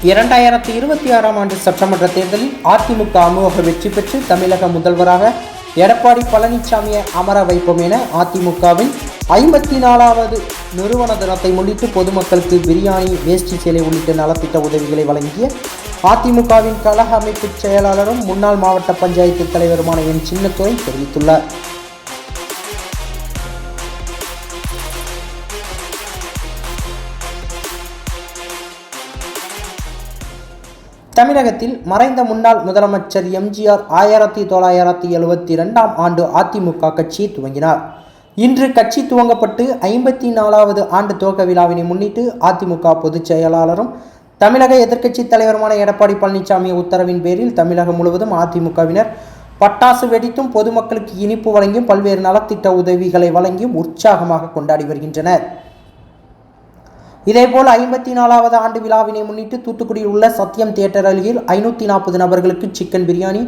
2026ஆம் ஆண்டு சட்டமன்ற தேர்தலில் அதிமுக அமோக வெற்றி பெற்று தமிழக முதல்வராக எடப்பாடி பழனிசாமியை அமர வைப்போம் என அதிமுகவின் 54வது நிறுவன தினத்தை முன்னிட்டு பொதுமக்களுக்கு பிரியாணி, வேஷ்டி சேலை உள்ளிட்ட நலத்திட்ட உதவிகளை வழங்கிய அதிமுகவின் கழக அமைப்பு செயலாளரும் முன்னாள் மாவட்ட பஞ்சாயத்து தலைவருமான என் சின்னத்துரை தெரிவித்துள்ளார். தமிழகத்தில் மறைந்த முன்னாள் முதலமைச்சர் எம்ஜிஆர் 1972ஆம் ஆண்டு அதிமுக கட்சியை துவங்கினார். இன்று கட்சி துவங்கப்பட்டு 54வது ஆண்டு துவக்க விழாவினை முன்னிட்டு அதிமுக பொதுச் செயலாளரும் தமிழக எதிர்க்கட்சித் தலைவருமான எடப்பாடி பழனிசாமி உத்தரவின் பேரில் தமிழகம் முழுவதும் அதிமுகவினர் பட்டாசு வெடித்தும் பொதுமக்களுக்கு இனிப்பு வழங்கியும் பல்வேறு நலத்திட்ட உதவிகளை வழங்கியும் உற்சாகமாக கொண்டாடி வருகின்றனர். இதேபோல் 54வது ஆண்டு விழாவினை முன்னிட்டு தூத்துக்குடியில் உள்ள சத்யம் தியேட்டர் அருகில் 540 நபர்களுக்கு சிக்கன் பிரியாணி,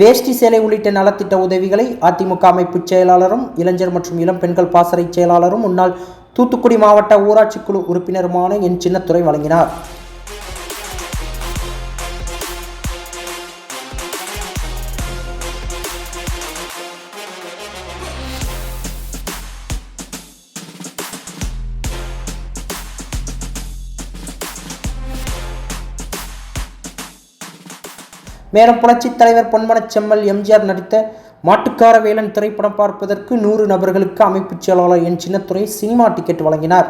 வேஷ்டி சேலை உள்ளிட்ட நலத்திட்ட உதவிகளை அதிமுக அமைப்பு செயலாளரும் இளைஞர் மற்றும் இளம் பெண்கள் பாசறை செயலாளரும் முன்னாள் தூத்துக்குடி மாவட்ட ஊராட்சி குழு உறுப்பினருமான என் சின்னத்துரை வழங்கினார். மேலும் புரட்சித் தலைவர் பொன்மனச் செம்மல் எம்ஜிஆர் நடித்த மாட்டுக்கார வேலன் திரைப்படம் பார்ப்பதற்கு 100 நபர்களுக்கு அமைப்பு செயலாளர் என் சின்னத்துரை சினிமா டிக்கெட் வழங்கினார்.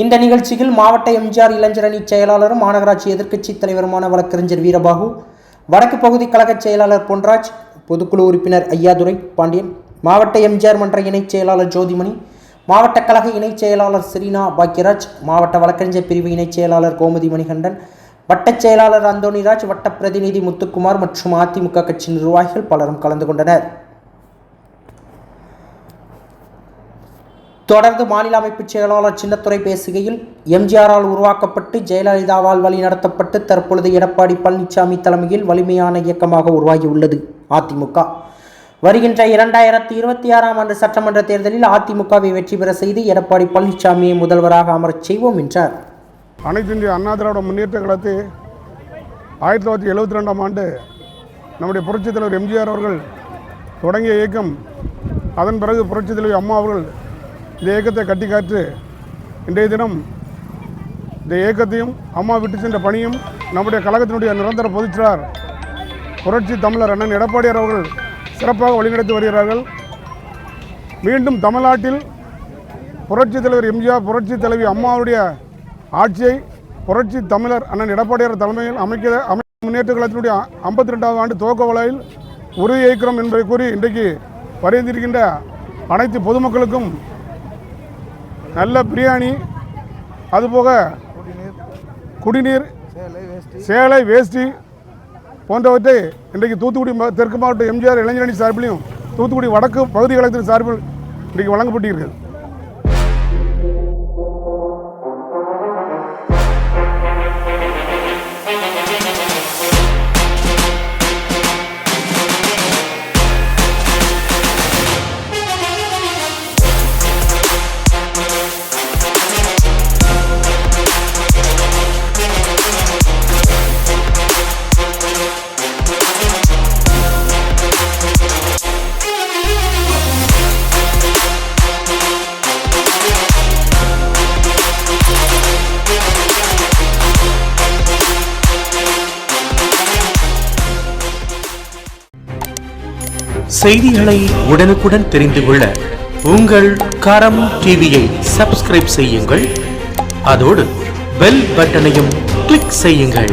இந்த நிகழ்ச்சியில் மாவட்ட எம்ஜிஆர் இளைஞரணி செயலாளரும் மாநகராட்சி எதிர்க்கட்சித் தலைவருமான வழக்கறிஞர் வீரபாகு, வடக்கு பகுதி கழக செயலாளர் பொன்ராஜ், பொதுக்குழு உறுப்பினர் ஐயாதுரை பாண்டியன், மாவட்ட எம்ஜிஆர் மன்ற இணைச் செயலாளர் ஜோதிமணி, மாவட்ட கழக இணைச் செயலாளர் ஸ்ரீனா பாக்கியராஜ், மாவட்ட வழக்கறிஞர் பிரிவு இணைச் செயலாளர் கோமதி மணிகண்டன், வட்டச் செயலாளர் அந்தோணிராஜ், வட்ட பிரதிநிதி முத்துக்குமார் மற்றும் அதிமுக கட்சி நிர்வாகிகள் பலரும் கலந்து கொண்டனர். தொடர்ந்து மாநில அமைப்பு செயலாளர் சின்னத்துரை பேசுகையில், எம்ஜிஆரால் உருவாக்கப்பட்டு ஜெயலலிதாவால் வழி நடத்தப்பட்டு தற்பொழுது எடப்பாடி பழனிசாமி தலைமையில் வலிமையான இயக்கமாக உருவாகியுள்ளது அதிமுக. வருகின்ற 2026ஆம் ஆண்டு சட்டமன்ற தேர்தலில் அதிமுகவை வெற்றி பெற செய்து எடப்பாடி பழனிசாமியை முதல்வராக அமரச் செய்வோம் என்றார். அனைத்து இந்திய அண்ணா திராவிட முன்னேற்ற கழகத்தை 1972ஆம் ஆண்டு நம்முடைய புரட்சித் தலைவர் எம்ஜிஆர் அவர்கள் தொடங்கிய இயக்கம். அதன் பிறகு புரட்சித் தலைவர் அம்மா அவர்கள் இந்த இயக்கத்தை கட்டி காற்று இன்றைய தினம் இந்த இயக்கத்தையும் அம்மா விட்டு சென்ற பணியும் நம்முடைய கழகத்தினுடைய நிரந்தர பொதுச்செயலாளர் புரட்சி தமிழர் அண்ணன் எடப்பாடியார் அவர்கள் சிறப்பாக வழிநடத்தி வருகிறார்கள். மீண்டும் தமிழ்நாட்டில் புரட்சித் தலைவர் எம்ஜிஆர், புரட்சி தலைவி அம்மாவுடைய ஆட்சியை புரட்சி தமிழர் அண்ணன் எடப்பாடியார் தலைமையில் அமைக்க முன்னேற்ற கழகத்தினுடைய 52வது ஆண்டு துவக்க விழாவில் உறுதியேற்கிறோம் என்பதை கூறி இன்றைக்கு வருகின்ற அனைத்து பொதுமக்களுக்கும் நல்ல பிரியாணி, அதுபோக குடிநீர், சேலை, வேஷ்டி போன்றவற்றை இன்றைக்கு தூத்துக்குடி தெற்கு மாவட்ட எம்ஜிஆர் இளைஞரணி சார்பிலையும் தூத்துக்குடி வடக்கு பகுதி கழகத்தின் சார்பில் இன்றைக்கு வழங்கப்பட்டிருக்கிறது. செய்திகளை உடனுக்குடன் தெரிந்து கொள்ள உங்கள் கரம் டிவியை சப்ஸ்கிரைப் செய்யுங்கள். அதோடு பெல் பட்டனையும் கிளிக் செய்யுங்கள்.